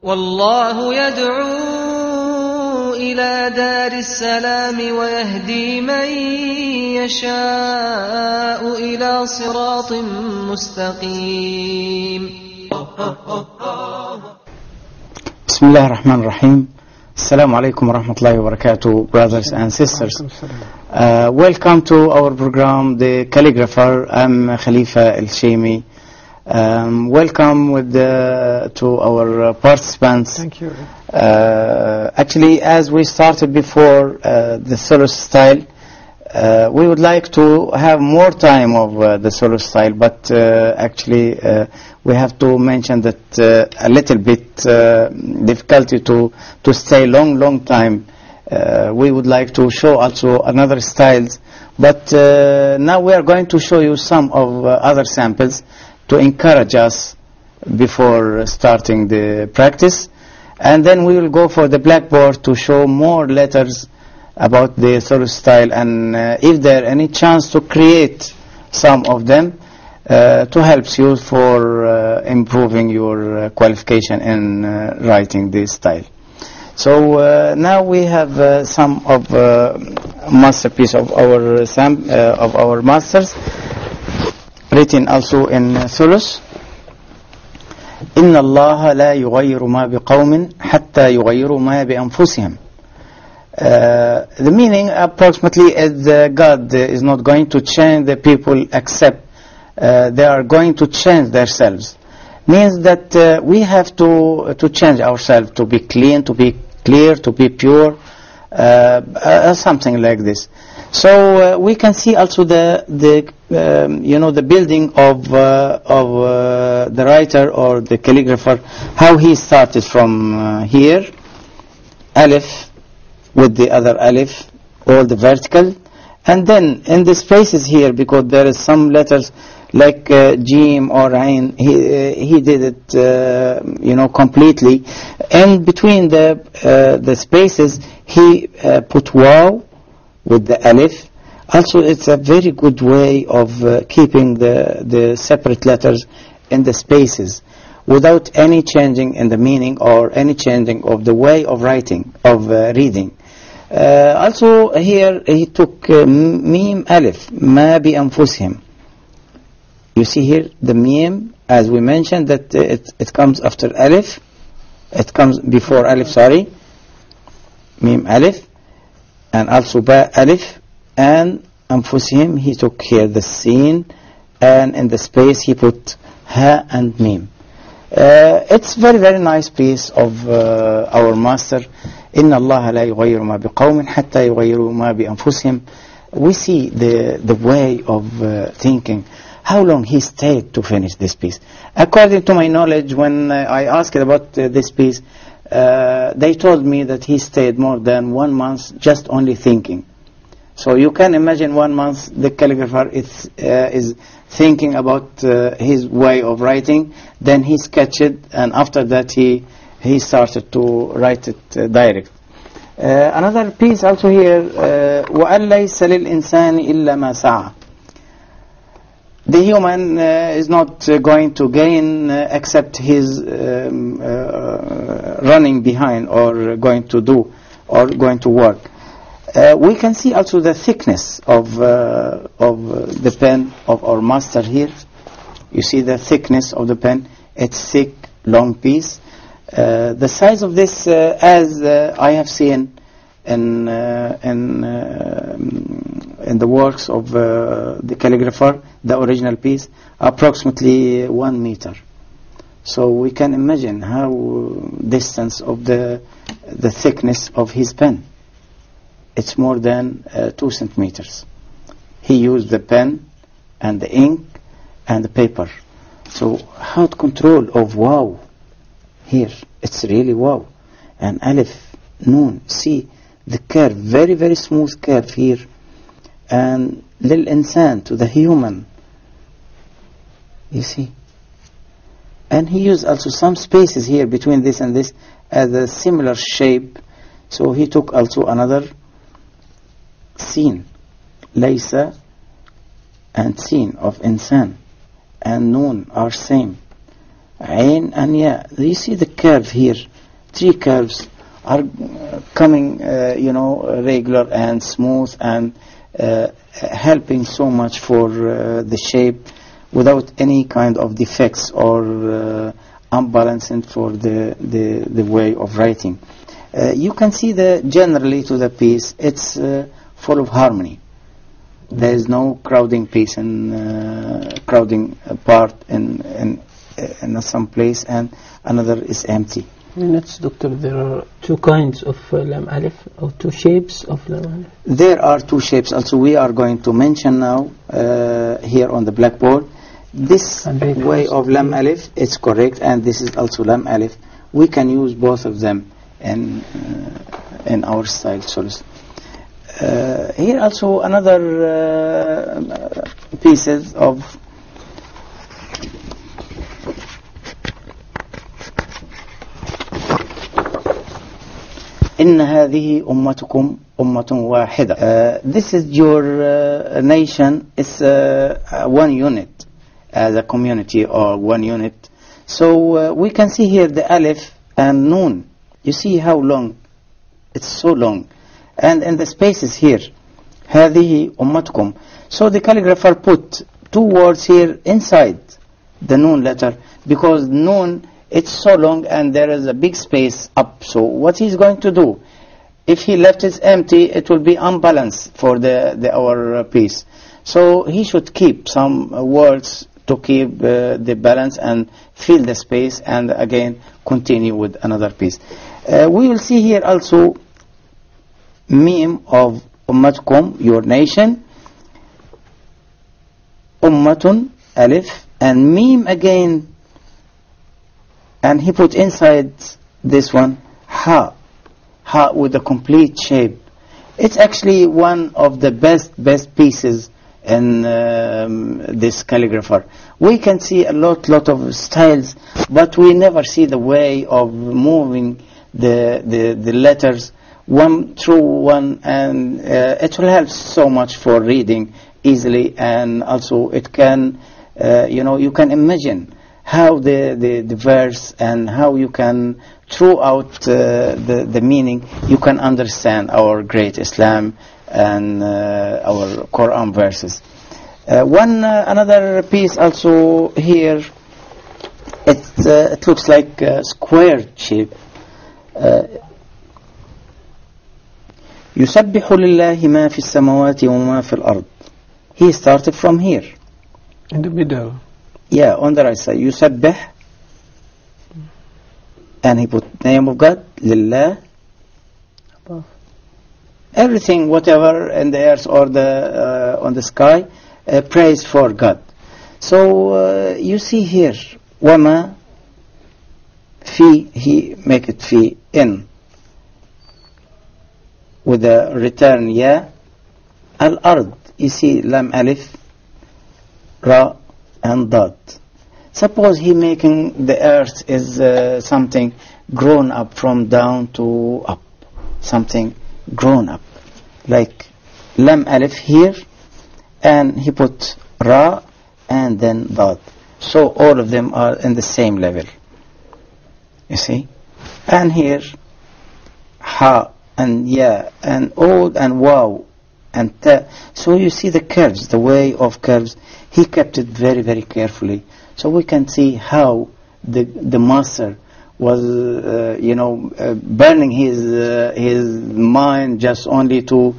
والله يدعو إلى دار السلام ويهدي من يشاء إلى صراط مستقيم. بسم الله الرحمن الرحيم. Assalamu alaikum wa rahmatullahi wa barakatuh, brothers and sisters. Welcome to our program, The Calligrapher. I'm Khalifa Al-Sheemy. Welcome to our participants. Thank you. Actually, as we started before, the solo style, we would like to have more time of the solo style, but actually we have to mention that a little bit difficulty to stay long time. We would like to show also another styles, but now we are going to show you some of other samples to encourage us before starting the practice, and then we will go for the blackboard to show more letters about the solo style, and if there any chance to create some of them to help you for improving your qualification in writing this style. So now we have some of masterpiece of our masters, written also in Thulus. إن الله لا يغير ما بقوم حتى يغيروا ما بأنفسهم. The meaning approximately is God is not going to change the people except they are going to change themselves. Means that we have to change ourselves to be clean, to be clear, to be pure, something like this. So we can see also the building of the writer or the calligrapher, how he started from here, Aleph with the other Aleph, all the vertical, and then in the spaces here, because there is some letters like Jim or Ain, he did it completely, and between the spaces he put Waw with the Aleph. Also, it's a very good way of keeping the separate letters in the spaces without any changing in the meaning or any changing of the way of writing, of reading. Also here he took Mim Aleph, Ma bi anfusihim. You see here the Mim, as we mentioned, that it comes after Aleph. It comes before Aleph, sorry. Mim Aleph. And also Ba Aleph, and Anfusihim, he took here the Sin, and in the space he put Ha and Mim. It's very, very nice piece of our master. إن الله لا يغير ما بقوم حتى يغيروا ما بأنفسهم. We see the way of thinking, how long he stayed to finish this piece. According to my knowledge, when I asked about this piece, they told me that he stayed more than 1 month just only thinking. So you can imagine 1 month the calligrapher is thinking about his way of writing, then he sketched it, and after that he started to write it direct. Another piece also here, وَأَنْ لَيْسَ لِلْإِنسَانِ إِلَّا مَا سَعَى. The human is not going to gain except his running behind or going to do or going to work. We can see also the thickness of the pen of our master here. You see the thickness of the pen. It's thick, long piece. The size of this, as I have seen in the works of the calligrapher, the original piece, approximately 1 meter. So we can imagine how distance of the thickness of his pen. It's more than 2 centimeters. He used the pen and the ink and the paper. So how to control of Waw here? It's really Waw. And Aleph, Noon, see the curve, very, very smooth curve here. And Lil Insan, to the human. You see? And he used also some spaces here between this and this as a similar shape. So he took also another Sin, Laysa and Sin of Insan, and Noon are same. Ain and Ya. You see the curve here. 3 curves are coming, regular and smooth and helping so much for the shape without any kind of defects or unbalancing for the way of writing. You can see generally to the piece, it's full of harmony. There is no crowding piece and crowding part in some place and another is empty. Minutes, Doctor, there are 2 kinds of lam alif, or 2 shapes of lam alif. There are 2 shapes also we are going to mention now here on the blackboard. This way of lam alif is correct, and this is also lam alif. We can use both of them in our style. So here also another pieces of إن هذه أمتكم أمة واحدة. This is your nation. It's one unit as a community or one unit. So we can see here the alif and noon. You see how long? It's so long. And in the spaces here, هذه أمتكم. So the calligrapher put 2 words here inside the noon letter, because noon, it's so long and there is a big space up. So what he's going to do, if he left it empty, it will be unbalanced for our piece. So he should keep some words to keep the balance and fill the space, and again continue with another piece. We will see here also meme of ummatkum, your nation, ummatun, alif, and meme again, and he put inside this one ha with a complete shape. It's actually one of the best pieces in this calligrapher. We can see a lot of styles, but we never see the way of moving the letters one through one, and it will help so much for reading easily, and also it can you can imagine how the verse and how you can throughout the meaning you can understand our great Islam and our Qur'an verses. Another piece also here, it looks like a square shape. يسبح لله ما في السماوات وما في الأرض. He started from here. In the middle. Yeah, on the right side. يسبح, and he put name of God, Lillah. Above. Everything, whatever in the earth or on the sky, praise for God. So you see here, وما في, he make it في, in, with the return ya. Al-Ard, you see lam alif, ra, and dot. Suppose he making the earth is something grown up from down to up, something grown up, like lam alif here, and he put ra and then dot. So all of them are in the same level, you see. And here ha and ya and od and wow and ta. So you see the curves, the way of curves. He kept it very carefully, so we can see how the master was burning his mind just only to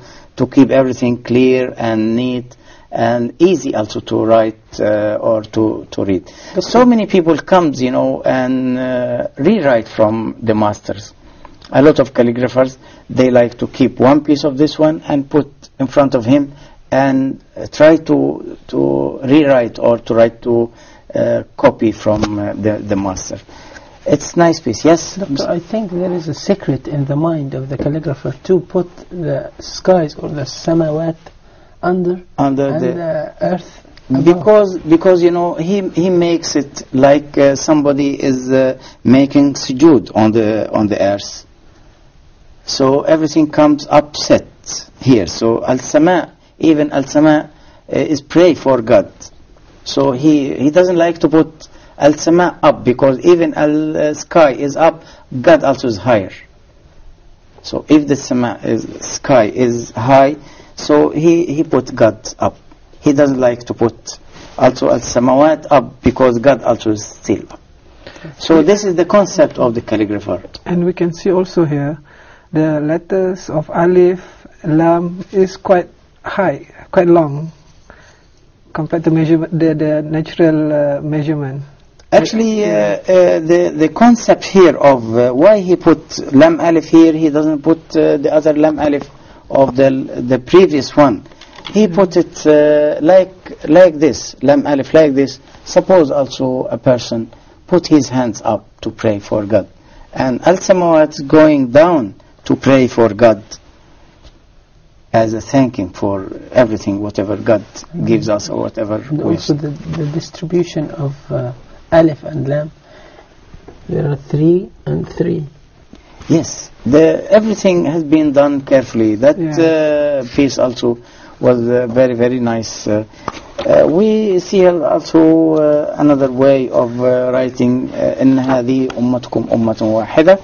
keep everything clear and neat and easy also to write or to read. So many people comes and rewrite from the masters. A lot of calligraphers, they like to keep one piece of this one and put in front of him and try to rewrite or to write to copy from the master. It's nice piece, yes? Doctor, I think there is a secret in the mind of the calligrapher to put the skies or the samawat under the earth above. Because he makes it like somebody is making sujood on the earth. So everything comes upset here. So al-sama, even al-sama is pray for God. So he doesn't like to put al-sama up, because even al-sky is up, God also is higher. So if the sky is high, so he put God up. He doesn't like to put also al-samawat up, because God also is still up. So this is the concept of the calligrapher. And we can see also here the letters of alif, lam is quite high, quite long compared to measurement, the natural measurement. Actually, the concept here of why he put lam alif here, he doesn't put the other lam alif of the previous one. He put it like this, lam alif like this. Suppose also a person put his hands up to pray for God, and al-samawat going down to pray for God as a thanking for everything, whatever God gives us or whatever. And also the distribution of alif and lam, there are 3 and 3. Yes, everything has been done carefully. That piece also was very, very nice. We see also another way of writing إن هذه أمتكم أمة واحدة.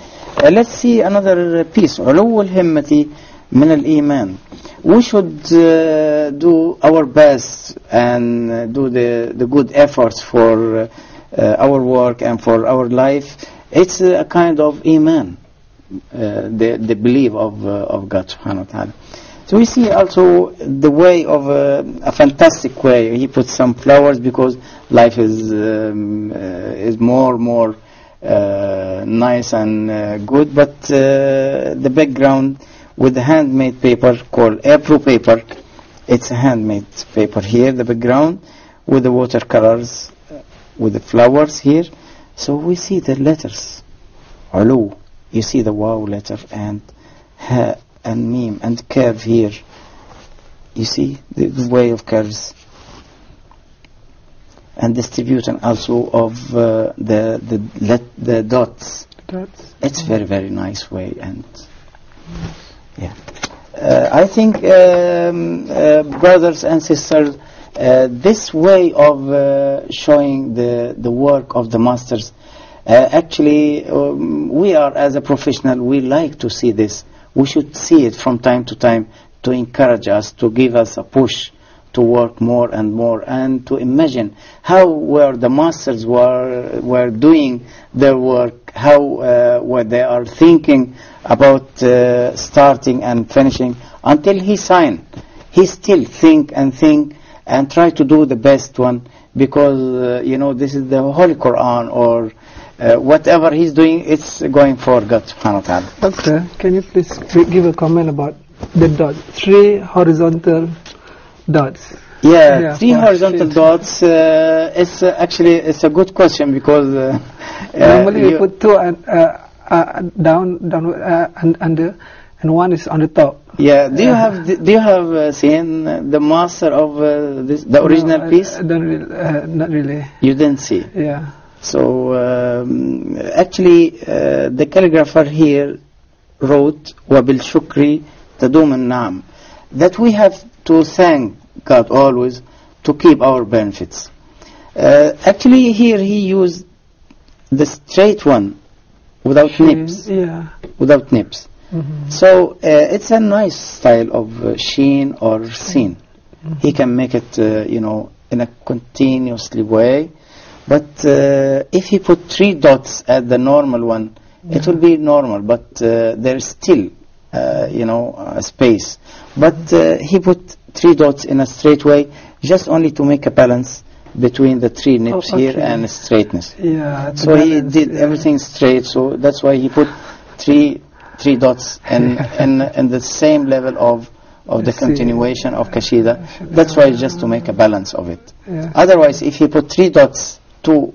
Let's see another piece. علو الهمة من الإيمان. We should do our best and do the good efforts for our work and for our life. It's a kind of iman, the belief of God subhanahu wa ta'ala. So we see also the way of a fantastic way. He put some flowers because life is more nice and good. But the background with the handmade paper called April paper, it's a handmade paper here. The background with the watercolors, with the flowers here. So we see the letters. Ulu, you see the waw letter and ha and meme and curve here. You see the way of curves and distribution also of the dots. It's very, very nice way. And yeah, I think brothers and sisters, this way of showing the work of the masters, actually we are, as a professional, we like to see this. We should see it from time to time to encourage us, to give us a push to work more and more, and to imagine how were the masters were doing their work, how what they are thinking about starting and finishing until he signed. He still think and try to do the best one, because this is the Holy Qur'an, or whatever he's doing, it's going for God subhanahu wa ta'ala. Doctor, can you please give a comment about the dots, 3 horizontal dots? Yeah, 3 horizontal dots. It's actually a good question, because normally you put 2 down and under, and 1 is on the top. Yeah. Do you have seen the master of the original piece? Not really. You didn't see. Yeah. So actually the calligrapher here wrote وَبِالْشُكْرِ تَدُومُ النَّعَمِ, that we have to thank God always to keep our benefits. Actually here he used the straight one without nips. Yeah. Without nips. Mm-hmm. So it's a nice style of sheen or scene. Mm-hmm. He can make it in a continuously way. But if he put 3 dots at the normal one, it will be normal, but there's still a space. But he put 3 dots in a straight way, just only to make a balance between the 3 nips here and straightness. Yeah. So he did everything straight. So that's why he put 3 dots and the same level of the continuation of Kashida. That's why, just to make a balance of it. Yeah. Otherwise, if he put 3 dots, 2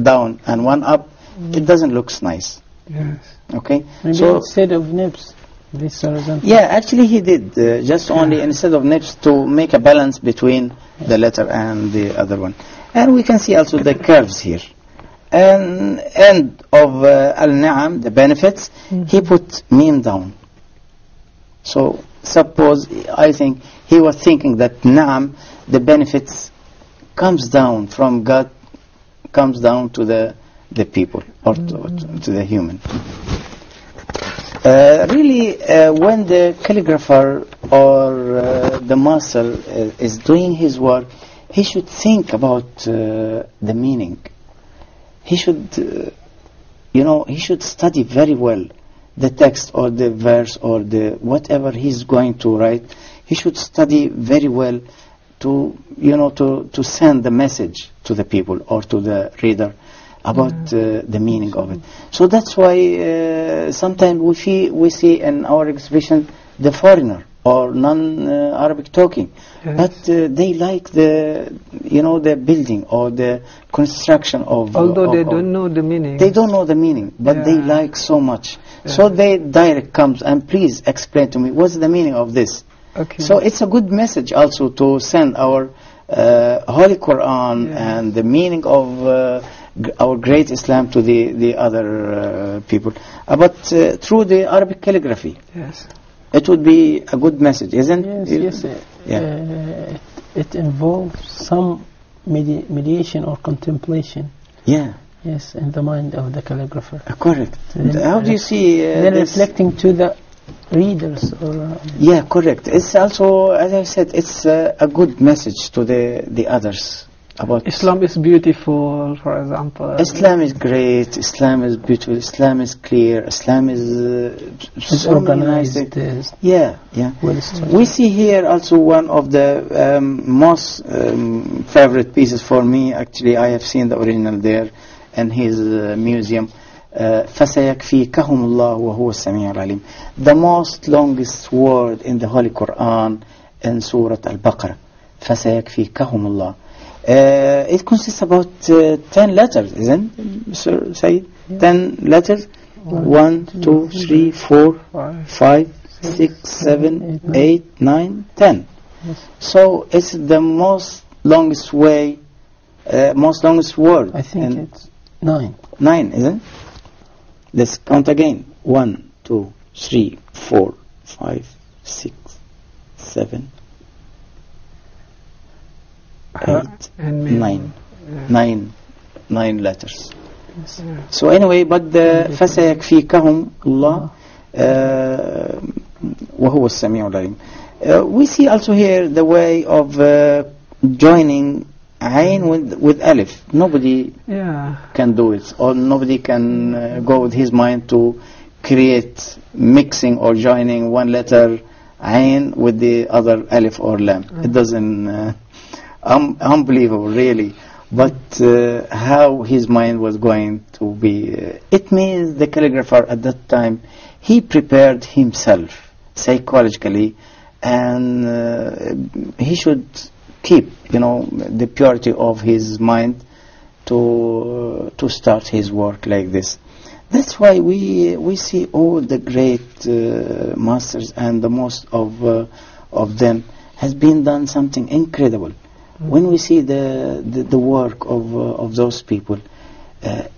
down and 1 up, it doesn't look nice. Yes. Okay. Maybe so instead of nips, this horizontal. Yeah, actually he did just only instead of nips, to make a balance between the letter and the other one. And we can see also the curves here. And end of al-Na'am, the benefits, he put meme down. So suppose, I think he was thinking that Na'am, the benefits, comes down from God comes down to the people or to the human. Really, when the calligrapher or the master is doing his work, he should think about the meaning. He should, he should study very well the text or the verse or the whatever he's going to write. He should study very well to send the message to the people or to the reader about the meaning of it. So that's why sometimes we see in our exhibition the foreigner or non-Arabic talking, but they like the building or the construction of. Although they don't know the meaning. They don't know the meaning, but they like so much. So they direct comes and please explain to me what's the meaning of this. Okay. So it's a good message also to send our Holy Qur'an and the meaning of our great Islam to the other people. But through the Arabic calligraphy, it would be a good message, isn't it? Yes. It involves some mediation or contemplation. Yeah. Yes, in the mind of the calligrapher. Correct. How do you see then reflecting to the readers? Yeah, correct. It's also, as I said, it's a good message to the others. About Islam is beautiful, for example. Islam is great. Islam is beautiful. Islam is clear. Islam is so organized. Yeah. Well, we see here also one of the most favorite pieces for me. Actually, I have seen the original there in his museum. فَسَيَكْفِيكَهُمُ اللَّهُ وَهُوَ السَّمِيعُ الْعَلِيمُ. The most longest word in the Holy Quran in Surah Al-Baqarah. فَسَيَكْفِيكَهُمُ اللَّهُ. It consists about 10 letters, isn't it, Sir Said? 10 letters. 1, 2, 3, 4, 5, 6, 7, 8, 9, 10. So it's the most longest way, most longest word. I think it's 9. 9, isn't it? Let's count again. 1, 2, 3, 4, 5, 6, 7, 8, 9. 9 letters. So anyway, but the فَسَيَكْفِيكَهُمْ اللَّهُ وَهُوَ السَّمِيعُ الْعَلِيمُ. We see also here the way of joining Ayn with Alif. Nobody can do it, or nobody can go with his mind to create mixing or joining one letter Ayn with the other Alif or Lam. It doesn't, unbelievable really. But how his mind was going to be, it means the calligrapher at that time, he prepared himself psychologically, and he should keep, the purity of his mind to start his work like this. That's why we see all the great masters, and the most of them has been done something incredible. When we see the work of those people,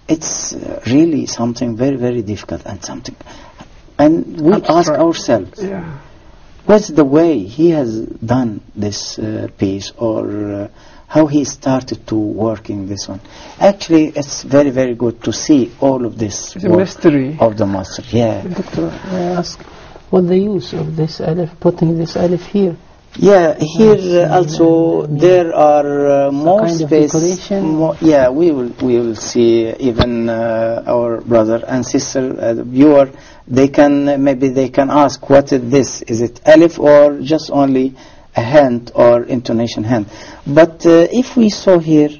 it's really something very, very difficult and we ask ourselves, what's the way he has done this piece, or how he started to work in this one. Actually, it's very, very good to see all of this work mystery of the master. Yeah. Doctor, I ask, what the use of this alif, putting this alif here? Yeah, here also there are more kind space. Of decoration. We will see even our brother and sister viewer. They can ask, what is this? Is it alif or just only a hand or intonation hand? But if we saw here,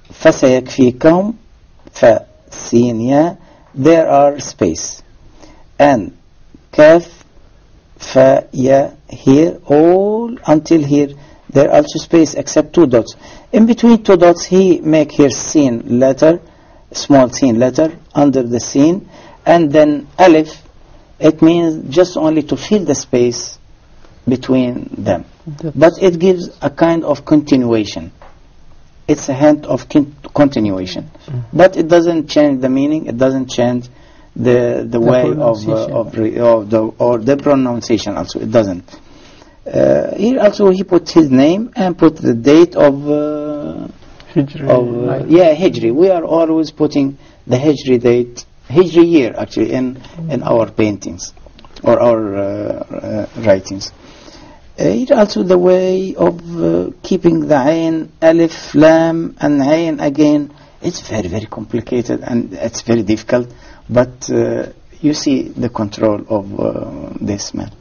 فَسَيَكْفِيكَهُمْ فَسِينْ يَا, there are space, and kaf, fa, ya, here, all until here, there are also space except 2 dots. In between 2 dots, he make here sin letter, small sin letter under the sin, and then alif. It means just only to fill the space between them, but it gives a kind of continuation. It's a hint of continuation, but it doesn't change the meaning. It doesn't change the way of the pronunciation. Also, it doesn't. Here also he put his name and put the date of Hijri. of Hijri. We are always putting the Hijri date, Hijri year actually, in our paintings or our writings. It's also the way of keeping the Ain, Alif, Lam, and Ain again. It's very, very complicated and it's very difficult, but you see the control of this man.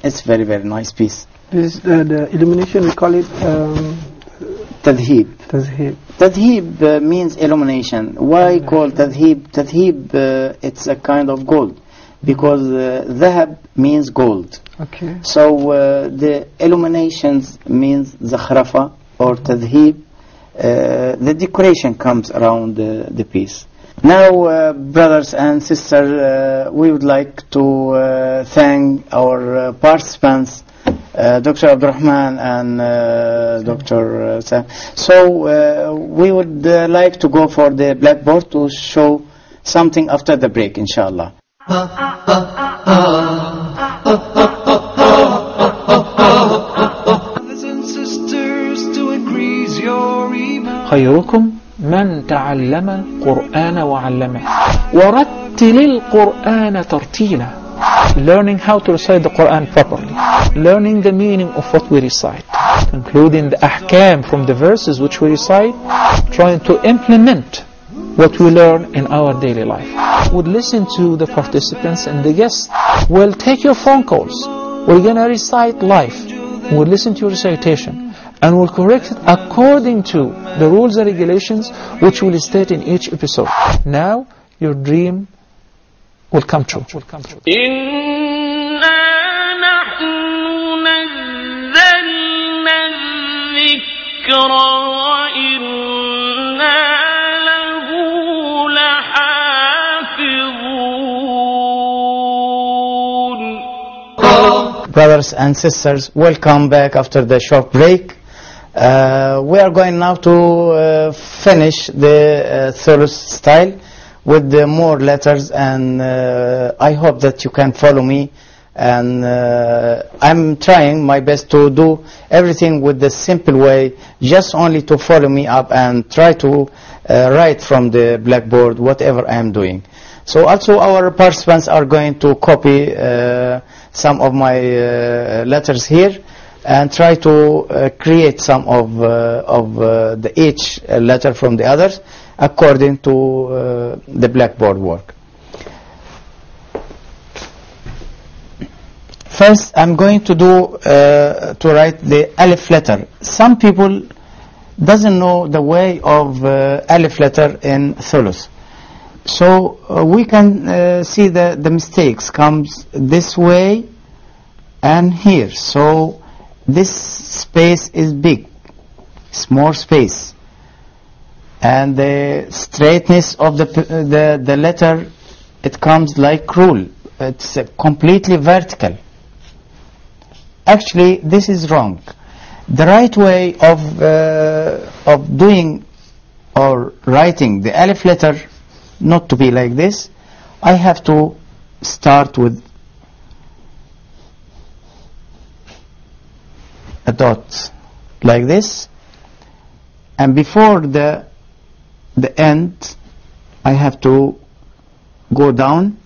It's very, very nice piece. This the illumination, we call it Tadhib. Tazhib. Tadhib means illumination. Why call Tadhib? Tadhib, it's a kind of gold, because Dhahab means gold. Okay. So the illuminations means Zakhrafa or Tadhib. The decoration comes around the piece. Now, brothers and sisters, we would like to thank our participants, Dr. Abdurrahman and Dr. Sam. So we would like to go for the blackboard to show something after the break, inshallah. Brothers and sisters, to increase your iman. خيركم من تعلم القرآن وعلمه ورتل القرآن ترتيلا. Learning how to recite the Qur'an properly, learning the meaning of what we recite, including the ahkam from the verses which we recite, trying to implement what we learn in our daily life. We'll listen to the participants and the guests. We'll take your phone calls. We're going to recite live. We'll listen to your recitation and we'll correct it according to the rules and regulations which we'll state in each episode. Now your dream will come true. إنا نحن نزلنا الذكر وإنا له لحافظون. Brothers and sisters, welcome back after the short break. We are going now to finish the thuluth style with the more letters, and I hope that you can follow me, and I'm trying my best to do everything with the simple way, just only to follow me up and try to write from the blackboard whatever I am doing. So also our participants are going to copy some of my letters here and try to create some of the each letter from the others according to the blackboard work. First, I'm going to do to write the alif letter. Some people doesn't know the way of alif letter in thuluth. So we can see the mistakes comes this way and here. So this space is big, small space, and the straightness of the letter, it comes like rule. It's completely vertical. Actually, this is wrong. The right way of doing or writing the alif letter, not to be like this. I have to start with a dot like this, and before the end I have to go down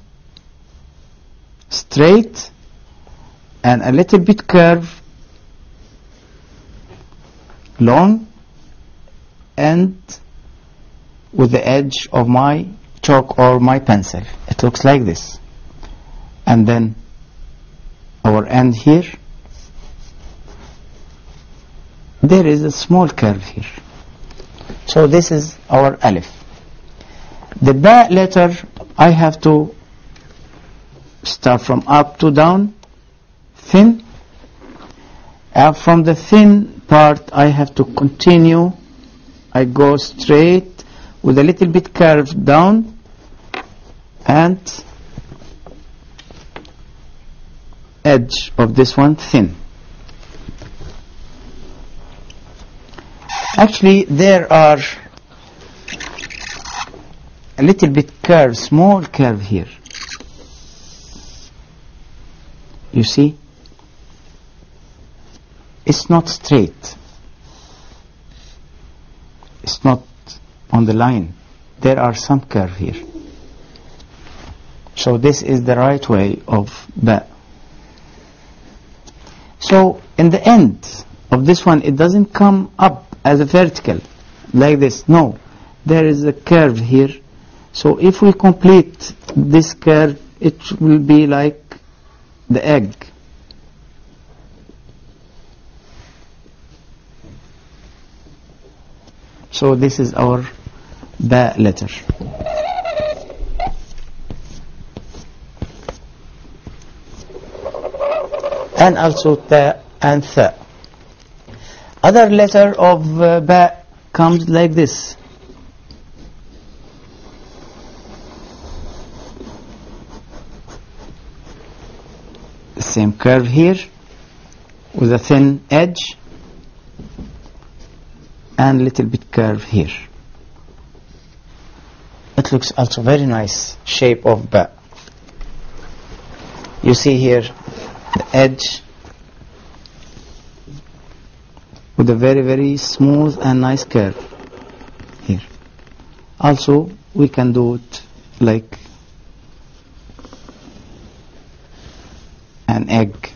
straight and a little bit curve, long, and with the edge of my chalk or my pencil. It looks like this. And then our end here, there is a small curve here. So this is our alif. The ba letter, I have to start from up to down, thin. And from the thin part, I have to continue. I go straight with a little bit curved down and edge of this one thin. Actually, there are a little bit curve, small curve here. You see? It's not straight. It's not on the line. There are some curve here. So this is the right way of ba. So in the end of this one, it doesn't come up as a vertical like this. No, there is a curve here. So if we complete this curve, it will be like the egg. So this is our ba letter. And also ta and tha. Other letter of ba comes like this. The same curve here with a thin edge and little bit curve here. It looks also very nice shape of ba. You see here the edge with a very, very smooth and nice curve here. Also we can do it like an egg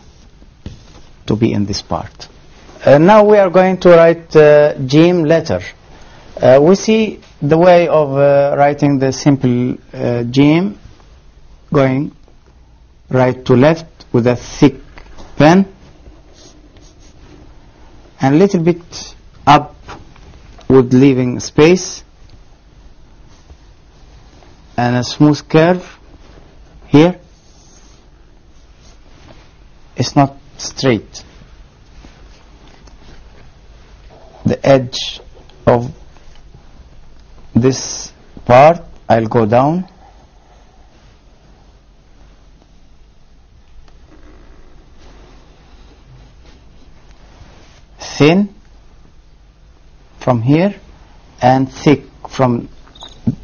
to be in this part. Now we are going to write Jim letter. We see the way of writing the simple Jim, going right to left with a thick pen and a little bit up with leaving space and a smooth curve here. It's not straight. The edge of this part, I'll go down. Thin from here and thick from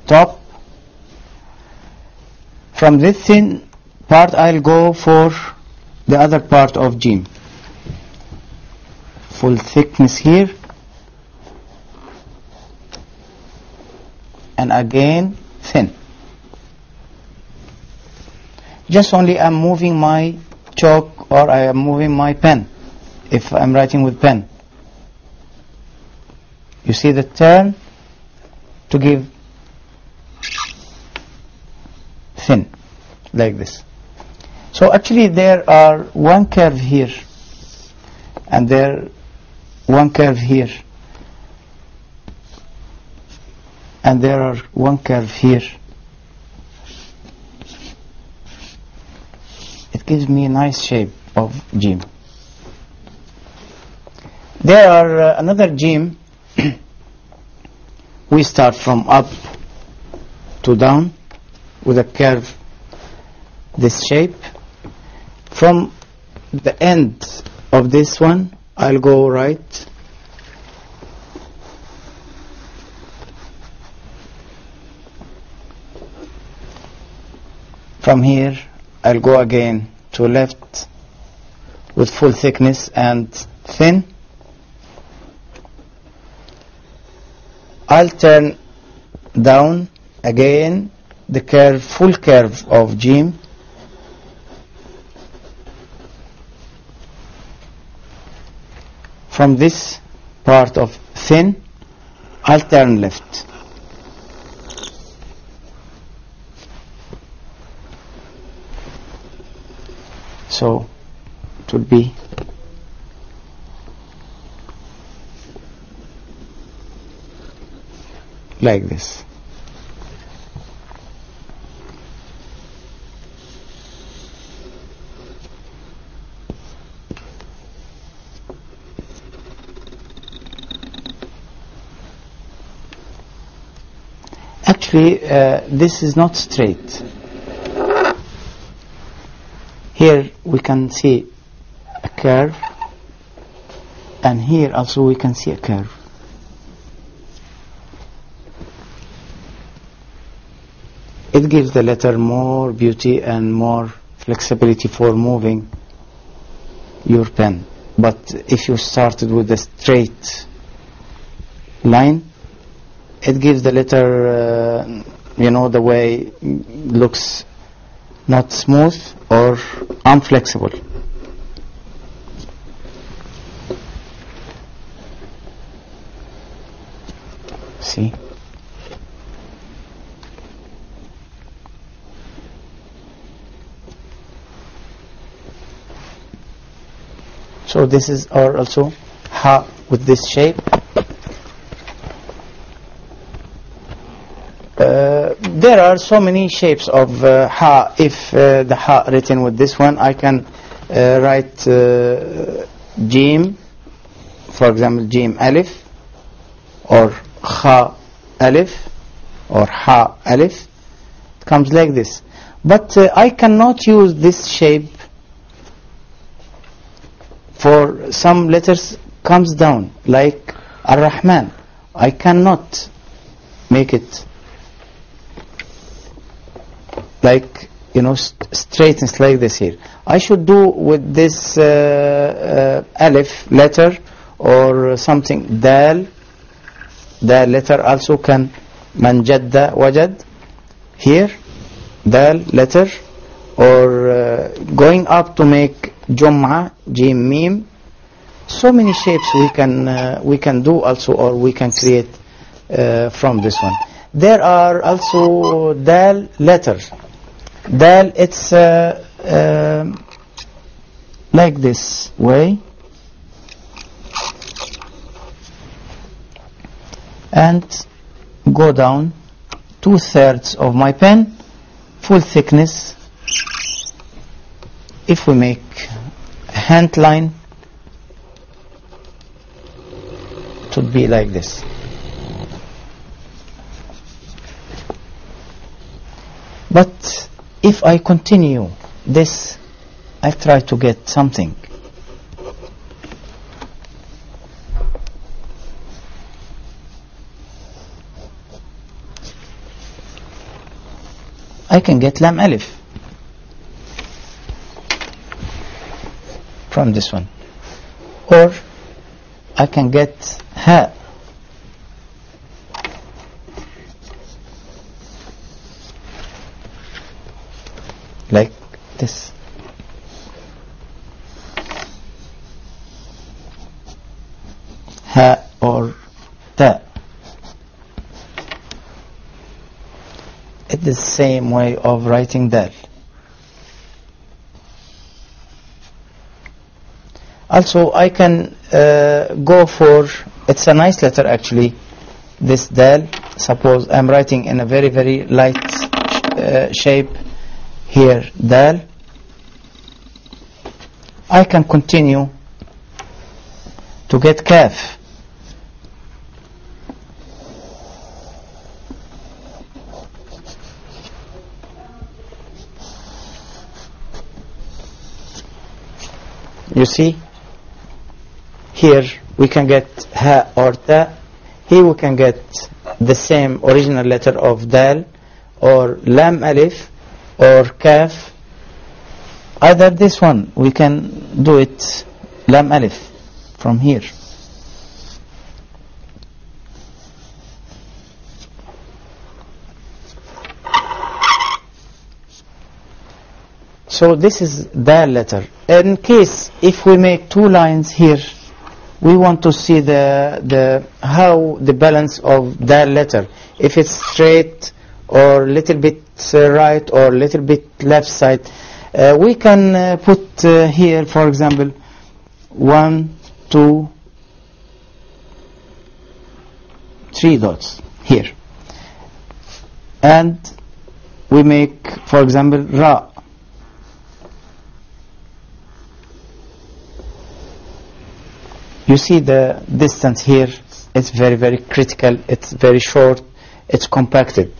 top. From this thin part, I'll go for the other part of Jim. Full thickness here. And again thin. Just only I'm moving my chalk or I am moving my pen if I'm writing with pen. You see the turn to give thin like this. So actually there are one curve here and there one curve here. And there are one curve here. It gives me a nice shape of Jim. There are another Jim. We start from up to down with a curve this shape. From the end of this one, I'll go right. From here, I'll go again to left with full thickness and thin. I'll turn down again the curve, full curve of Jim. From this part of thin, I'll turn left. So it will be like this. Actually, this is not straight. Here we can see a curve, and here also we can see a curve. It gives the letter more beauty and more flexibility for moving your pen. But if you started with a straight line, it gives the letter, the way looks not smooth or unflexible. See? So this is our also ha with this shape. There are so many shapes of ha. If the ha written with this one, I can write jim, for example, jim alif, or kha alif, or ha alif. It comes like this. But I cannot use this shape for some letters comes down, like Ar-Rahman. I cannot make it like, straightness like this here. I should do with this alif letter or something, dal letter also can, man jadda wajad, here, dal letter, or going up to make Jum'a, Jim, Mim. So many shapes we can do also, or we can create from this one. There are also dal letters. Dal, it's like this way, and go down 2/3 of my pen, full thickness. If we make a hand line, it would be like this. But if I continue this, I try to get something. I can get lam alif from this one, or I can get ha. Like this. Ha or ta. It's the same way of writing dal. Also, I can go for, it's a nice letter actually, this dal. Suppose I'm writing in a very, very light shape here, dal. I can continue to get kaf. You see? Here we can get ha or ta. Here we can get the same original letter of dal, or lam alif, or kaf. Either this one, we can do it lam alif from here. So this is dal letter. In case if we make two lines here, we want to see how the balance of dal letter, if it's straight or little bit right or little bit left side. We can put here, for example, 1, 2, 3 dots here, and we make, for example, ra. You see the distance here, it's very, very critical, it's very short, it's compacted.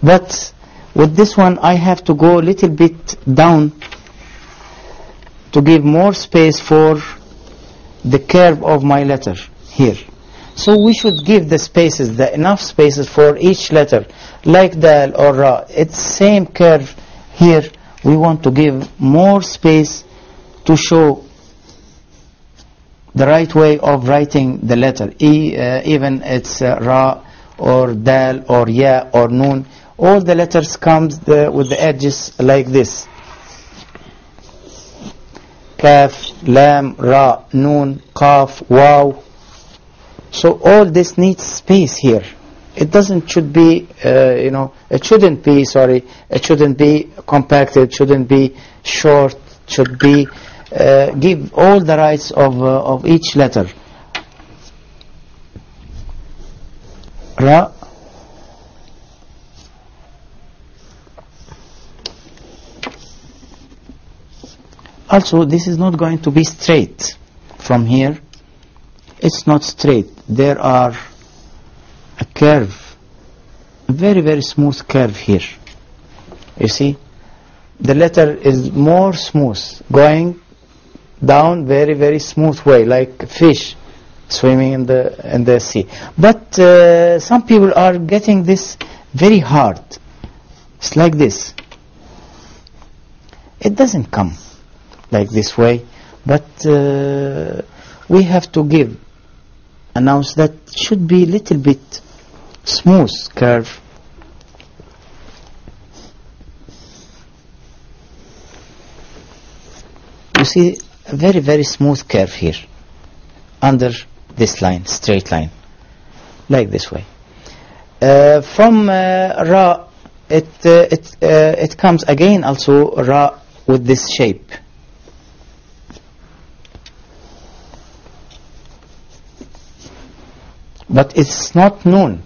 But with this one, I have to go a little bit down to give more space for the curve of my letter here. So we should give the spaces, enough spaces for each letter, like dal or ra. It's same curve here. We want to give more space to show the right way of writing the letter, even it's ra or dal or ya or noon, all the letters comes with the edges like this. Kaf, lam, ra, noon, qaf, waw. So all this needs space here. It shouldn't be compacted, shouldn't be short, should be give all the rights of each letter. Ra. Also, this is not going to be straight from here. It's not straight. There are a curve, a very, very smooth curve here. You see? The letter is more smooth, going down very, very smooth way, like a fish swimming in the sea. But some people are getting this very hard. It's like this. It doesn't come like this way, but we have to announce that should be a little bit smooth curve. You see a very, very smooth curve here under this line, straight line, like this way. From ra, it comes again also ra with this shape. But it's not noon.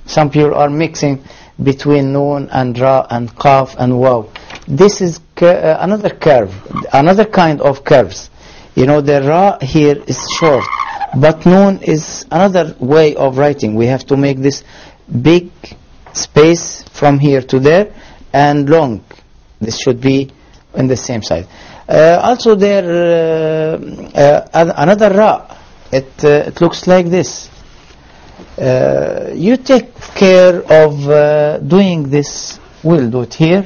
Some people are mixing between noon and ra and qaf and waw. This is another curve, another kind of curves. You know, the ra here is short, but noon is another way of writing. We have to make this big space from here to there and long. This should be on the same side. Also there another ra. It looks like this. You take care of doing this. We'll do it here.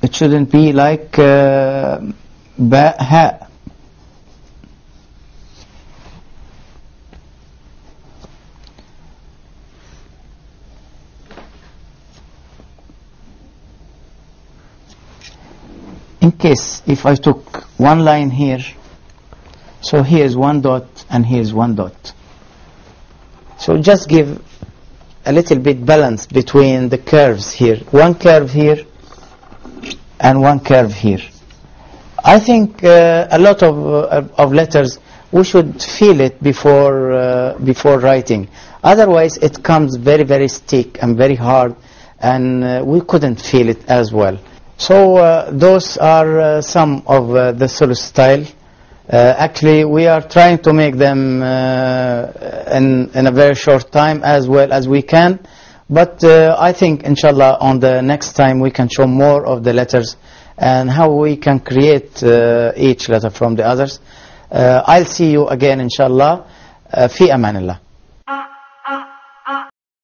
It shouldn't be like ba, ha. In case if I took one line here, so here's one dot and here's one dot. So just give a little bit balance between the curves here. One curve here and one curve here. I think a lot of letters we should feel it before writing. Otherwise it comes very, very stiff and very hard, and we couldn't feel it as well. So those are some of the Sulus style. Actually, we are trying to make them in a very short time as well as we can. But I think, inshallah, on the next time we can show more of the letters and how we can create each letter from the others. I'll see you again, inshallah. Fi amanillah.